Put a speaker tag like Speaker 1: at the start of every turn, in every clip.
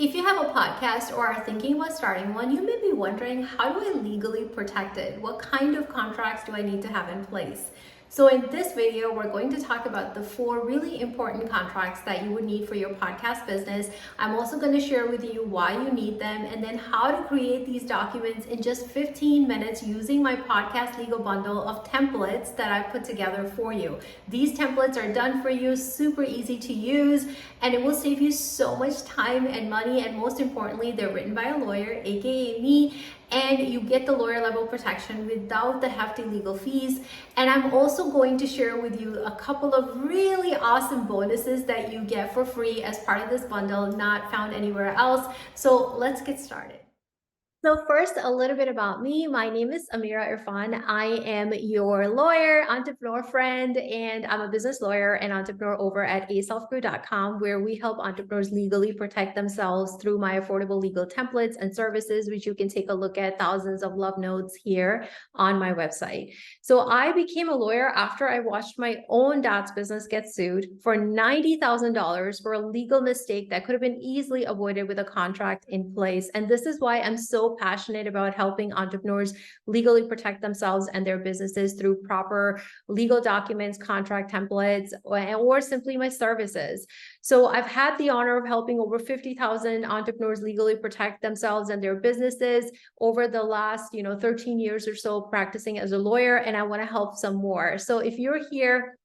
Speaker 1: If you have a podcast or are thinking about starting one, you may be wondering, how do I legally protect it? What kind of contracts do I need to have in place? So in this video, we're going to talk about the 4 really important contracts that you would need for your podcast business. I'm also going to share with you why you need them and then how to create these documents in just 15 minutes using my podcast legal bundle of templates that I put together for you. These templates are done for you, super easy to use, and it will save you so much time and money, and most importantly, they're written by a lawyer, aka me, and you get the lawyer level protection without the hefty legal fees. And I'm also going to share with you a couple of really awesome bonuses that you get for free as part of this bundle, not found anywhere else. So let's get started. So first, a little bit about me. My name is Amira Irfan. I am your lawyer, entrepreneur friend, and I'm a business lawyer and entrepreneur over at aselfgrew.com, where we help entrepreneurs legally protect themselves through my affordable legal templates and services, which you can take a look at, thousands of love notes here on my website. So I became a lawyer after I watched my own dad's business get sued for $90,000 for a legal mistake that could have been easily avoided with a contract in place. And this is why I'm so passionate about helping entrepreneurs legally protect themselves and their businesses through proper legal documents, contract templates, or simply my services. So I've had the honor of helping over 50,000 entrepreneurs legally protect themselves and their businesses over the last, 13 years or so practicing as a lawyer, and I want to help some more. So if you're here,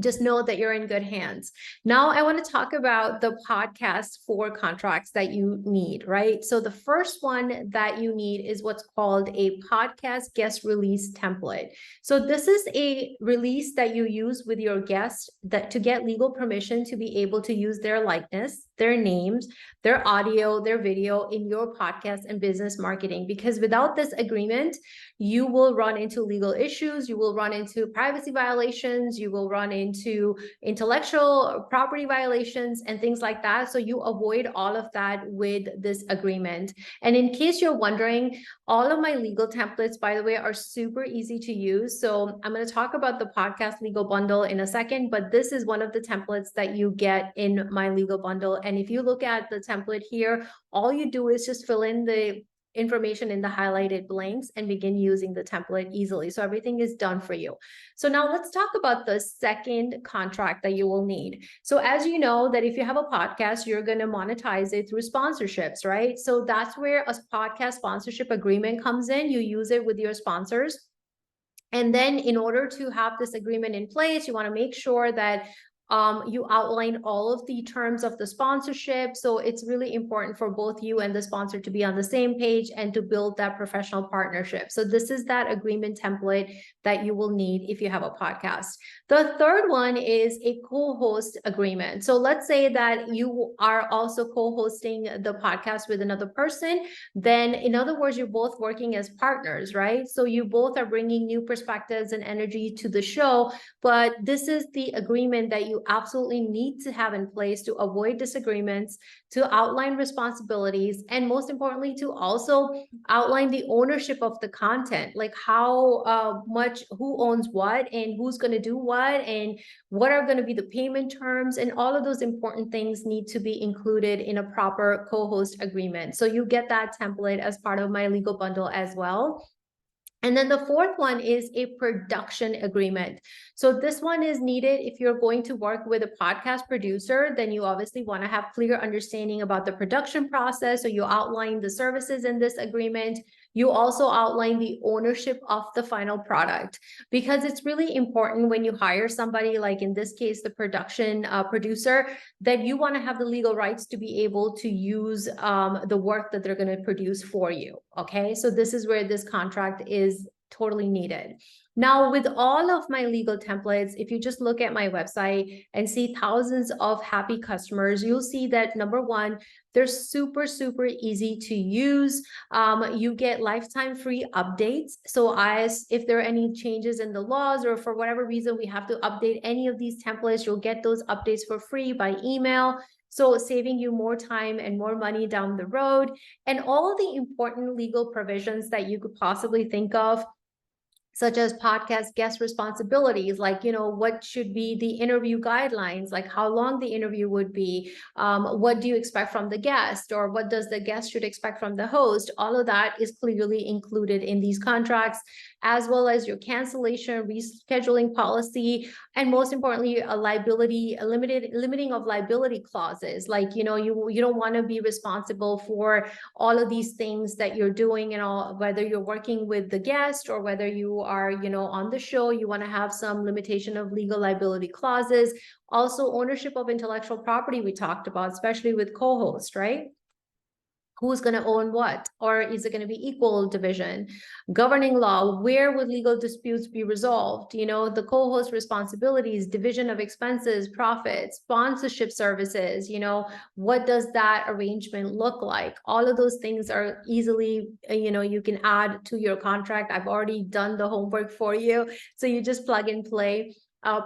Speaker 1: just know that you're in good hands. Now, I want to talk about the podcast 4 contracts that you need, right? So the first one that you need is what's called a podcast guest release template. So this is a release that you use with your guests that to get legal permission to be able to use their likeness, their names, their audio, their video in your podcast and business marketing. Because without this agreement, you will run into legal issues, you will run into privacy violations, you will run into intellectual property violations and things like that. So you avoid all of that with this agreement. And in case you're wondering, all of my legal templates, by the way, are super easy to use. So I'm going to talk about the podcast legal bundle in a second, but this is one of the templates that you get in my legal bundle. And if you look at the template here, all you do is just fill in the information in the highlighted blanks and begin using the template easily. So everything is done for you. So now let's talk about the second contract that you will need. So as you know, that if you have a podcast, you're going to monetize it through sponsorships, right? So that's where a podcast sponsorship agreement comes in. You use it with your sponsors. And then in order to have this agreement in place, you want to make sure that you outline all of the terms of the sponsorship. So it's really important for both you and the sponsor to be on the same page and to build that professional partnership. So this is that agreement template that you will need if you have a podcast. The third one is a co-host agreement. So let's say that you are also co-hosting the podcast with another person. Then in other words, you're both working as partners, right? So you both are bringing new perspectives and energy to the show, but this is the agreement that you absolutely need to have in place to avoid disagreements, to outline responsibilities, and most importantly, to also outline the ownership of the content, like how much, who owns what, and who's going to do what, and what are going to be the payment terms, and all of those important things need to be included in a proper co-host agreement. So you get that template as part of my legal bundle as well. And then the fourth one is a production agreement. So this one is needed if you're going to work with a podcast producer, then you obviously want to have clear understanding about the production process. So you outline the services in this agreement. You also outline the ownership of the final product, because it's really important when you hire somebody, like in this case, the production producer, that you want to have the legal rights to be able to use the work that they're going to produce for you. Okay, so this is where this contract is totally needed. Now, with all of my legal templates, if you just look at my website and see thousands of happy customers, you'll see that number one, they're super, super easy to use. You get lifetime free updates. So if there are any changes in the laws, or for whatever reason we have to update any of these templates, you'll get those updates for free by email. So saving you more time and more money down the road, and all the important legal provisions that you could possibly think of such as podcast guest responsibilities, like, what should be the interview guidelines, like how long the interview would be, what do you expect from the guest, or what does the guest should expect from the host. All of that is clearly included in these contracts, as well as your cancellation, rescheduling policy, and most importantly, a limiting of liability clauses. Like, you don't want to be responsible for all of these things that you're doing, and all, whether you're working with the guest or whether you are, on the show. You want to have some limitation of legal liability clauses. Also, ownership of intellectual property we talked about, especially with co-host, right? Who's going to own what? Or is it going to be equal division? Governing law, where would legal disputes be resolved? The co-host responsibilities, division of expenses, profits, sponsorship services, what does that arrangement look like? All of those things are easily, you can add to your contract. I've already done the homework for you. So you just plug and play.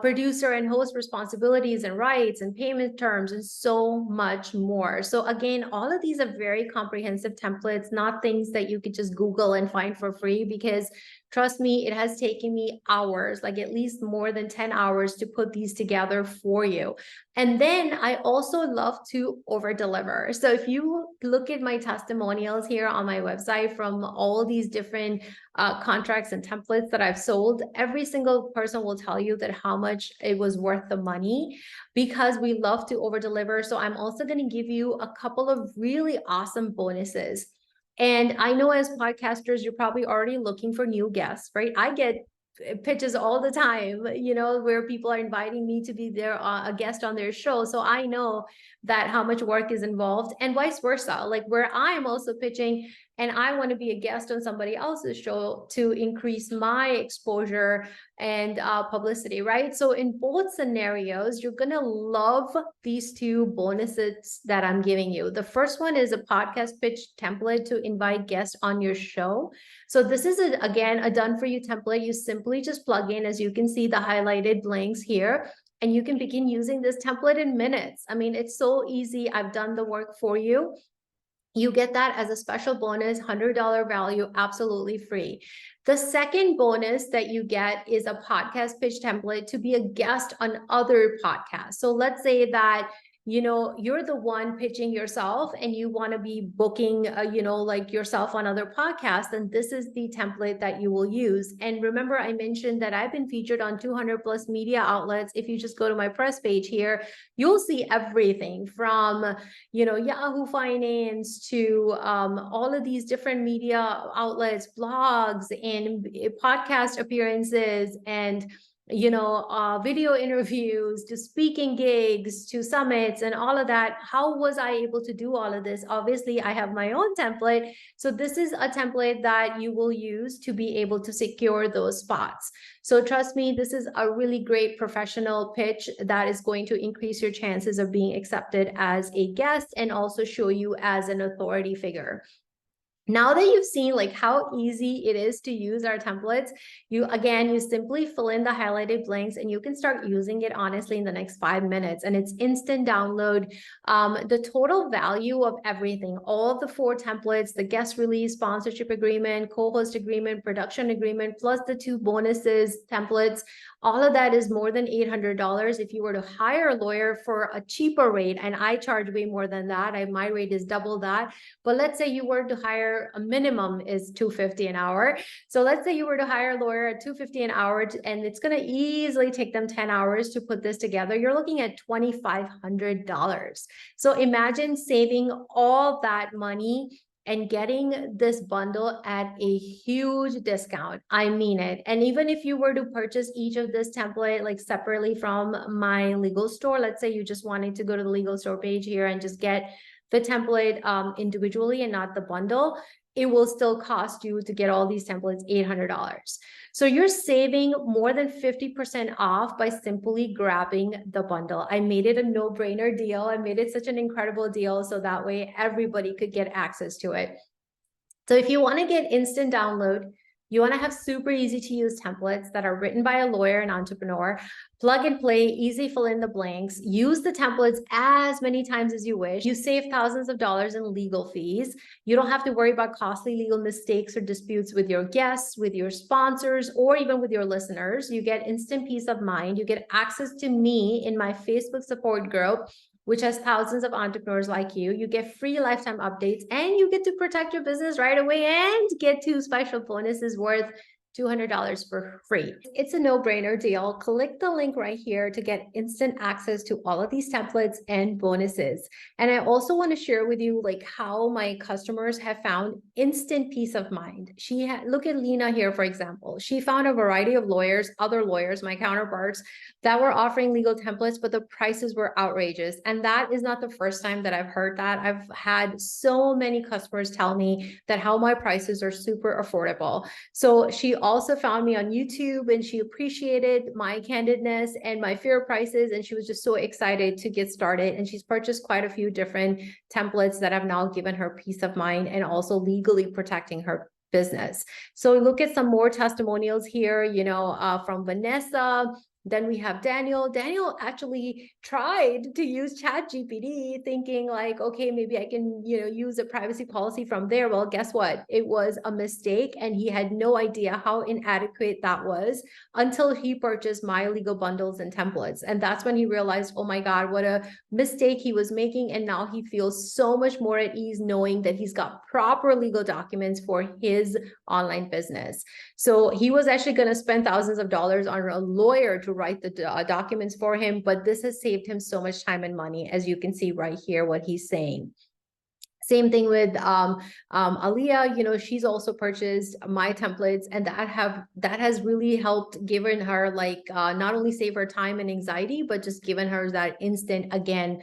Speaker 1: Producer and host responsibilities and rights and payment terms, and so much more. So again, all of these are very comprehensive templates, not things that you could just Google and find for free, because trust me, it has taken me hours, like at least more than 10 hours to put these together for you. And then I also love to over deliver. So if you look at my testimonials here on my website from all these different contracts and templates that I've sold, every single person will tell you that how much it was worth the money, because we love to over deliver. So I'm also going to give you a couple of really awesome bonuses. And I know as podcasters, you're probably already looking for new guests, right? I get pitches all the time, where people are inviting me to be a guest on their show. So I know that how much work is involved, and vice versa, like where I'm also pitching and I want to be a guest on somebody else's show to increase my exposure and publicity, right? So in both scenarios, you're going to love these two bonuses that I'm giving you. The first one is a podcast pitch template to invite guests on your show. So this is, again, a done for you template. You simply just plug in, as you can see, the highlighted links here, and you can begin using this template in minutes. I mean, it's so easy. I've done the work for you. You get that as a special bonus, $100 value, absolutely free. The second bonus that you get is a podcast pitch template to be a guest on other podcasts. So let's say that you're the one pitching yourself and you want to be booking, like yourself on other podcasts, and this is the template that you will use. And remember, I mentioned that I've been featured on 200 plus media outlets. If you just go to my press page here, you'll see everything from, Yahoo Finance to all of these different media outlets, blogs and podcast appearances, and video interviews, to speaking gigs, to summits, and all of that. How was I able to do all of this? Obviously, I have my own template. So this is a template that you will use to be able to secure those spots. So trust me, this is a really great professional pitch that is going to increase your chances of being accepted as a guest and also show you as an authority figure. Now that you've seen like how easy it is to use our templates, you simply fill in the highlighted blanks and you can start using it honestly in the next 5 minutes, and it's instant download. The total value of everything, all of the 4 templates, the guest release, sponsorship agreement, co-host agreement, production agreement, plus the 2 bonuses templates, all of that is more than $800. If you were to hire a lawyer for a cheaper rate, and I charge way more than that, my rate is double that, but let's say you were to hire, a minimum is $250 an hour. So let's say you were to hire a lawyer at $250 an hour, and it's going to easily take them 10 hours to put this together. You're looking at $2,500. So imagine saving all that money and getting this bundle at a huge discount. I mean it. And even if you were to purchase each of this template like separately from my legal store, let's say you just wanted to go to the legal store page here and just get the template individually and not the bundle, it will still cost you to get all these templates $800. So you're saving more than 50% off by simply grabbing the bundle. I made it a no-brainer deal. I made it such an incredible deal so that way everybody could get access to it. So if you want to get instant download, You want to have super easy to use templates that are written by a lawyer and entrepreneur, plug and play, easy fill in the blanks, use the templates as many times as you wish. You save thousands of dollars in legal fees. You don't have to worry about costly legal mistakes or disputes with your guests, with your sponsors, or even with your listeners. You get instant peace of mind. You get access to me in my Facebook support group, which has thousands of entrepreneurs like you. You get free lifetime updates, and you get to protect your business right away and get 2 special bonuses worth $200 for free. It's a no-brainer deal. Click the link right here to get instant access to all of these templates and bonuses. And I also want to share with you like how my customers have found instant peace of mind. Look at Lena here, for example. She found a variety of lawyers, other lawyers, my counterparts, that were offering legal templates, but the prices were outrageous. And that is not the first time that I've heard that. I've had so many customers tell me that how my prices are super affordable. So she also found me on YouTube, and she appreciated my candidness and my fair prices. And she was just so excited to get started. And she's purchased quite a few different templates that have now given her peace of mind and also legally protecting her business. So look at some more testimonials here, from Vanessa. Then we have Daniel. Daniel actually tried to use ChatGPT thinking like, okay, maybe I can, use a privacy policy from there. Well, guess what? It was a mistake, and he had no idea how inadequate that was until he purchased my legal bundles and templates. And that's when he realized, oh my God, what a mistake he was making. And now he feels so much more at ease knowing that he's got proper legal documents for his online business. So he was actually going to spend thousands of dollars on a lawyer to write the documents for him, but this has saved him so much time and money, as you can see right here what he's saying. Same thing with Aliyah, she's also purchased my templates, and that has really helped given her like not only save her time and anxiety, but just given her that instant, again,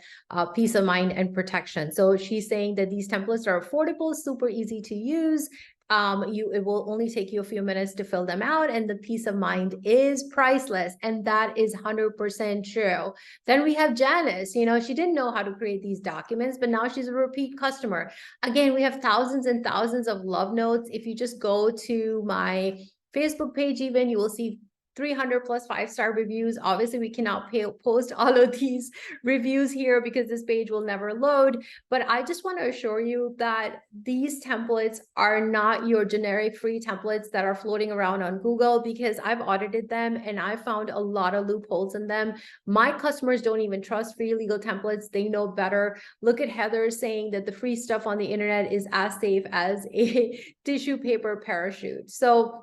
Speaker 1: peace of mind and protection. So she's saying that these templates are affordable, super easy to use. It will only take you a few minutes to fill them out, and the peace of mind is priceless. And that is 100% true. Then we have Janice, she didn't know how to create these documents, but now she's a repeat customer. Again, we have thousands and thousands of love notes. If you just go to my Facebook page, even, you will see 300 plus 5-star reviews. Obviously, we cannot post all of these reviews here because this page will never load. But I just want to assure you that these templates are not your generic free templates that are floating around on Google, because I've audited them and I found a lot of loopholes in them. My customers don't even trust free legal templates. They know better. Look at Heather saying that the free stuff on the internet is as safe as a tissue paper parachute. So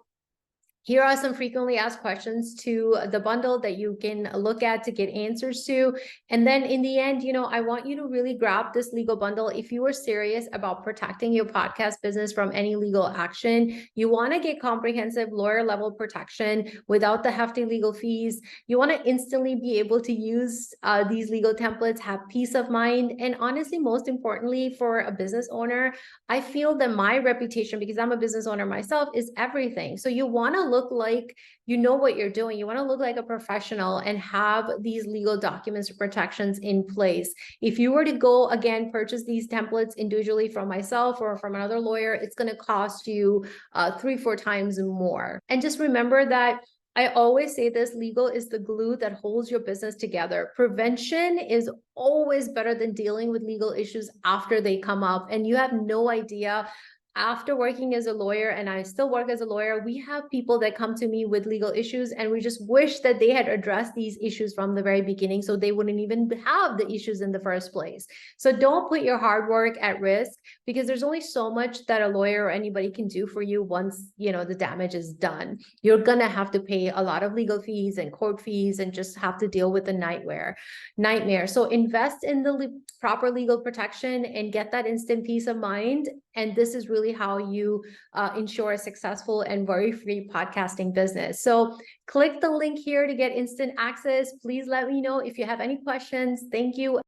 Speaker 1: here are some frequently asked questions to the bundle that you can look at to get answers to. And then in the end, I want you to really grab this legal bundle. If you are serious about protecting your podcast business from any legal action, you want to get comprehensive lawyer level protection without the hefty legal fees. You want to instantly be able to use these legal templates, have peace of mind. And honestly, most importantly, for a business owner, I feel that my reputation, because I'm a business owner myself, is everything. So you want to look like you know what you're doing. You want to look like a professional and have these legal documents or protections in place. If you were to go again, purchase these templates individually from myself or from another lawyer, it's going to cost you 3-4 times more. And just remember that I always say this: legal is the glue that holds your business together. Prevention is always better than dealing with legal issues after they come up. And you have no idea. After working as a lawyer, and I still work as a lawyer, we have people that come to me with legal issues, and we just wish that they had addressed these issues from the very beginning so they wouldn't even have the issues in the first place. So don't put your hard work at risk, because there's only so much that a lawyer or anybody can do for you once, the damage is done. You're gonna have to pay a lot of legal fees and court fees and just have to deal with the nightmare. So invest in the proper legal protection and get that instant peace of mind. And this is really how you ensure a successful and worry-free podcasting business. So click the link here to get instant access. Please let me know if you have any questions. Thank you.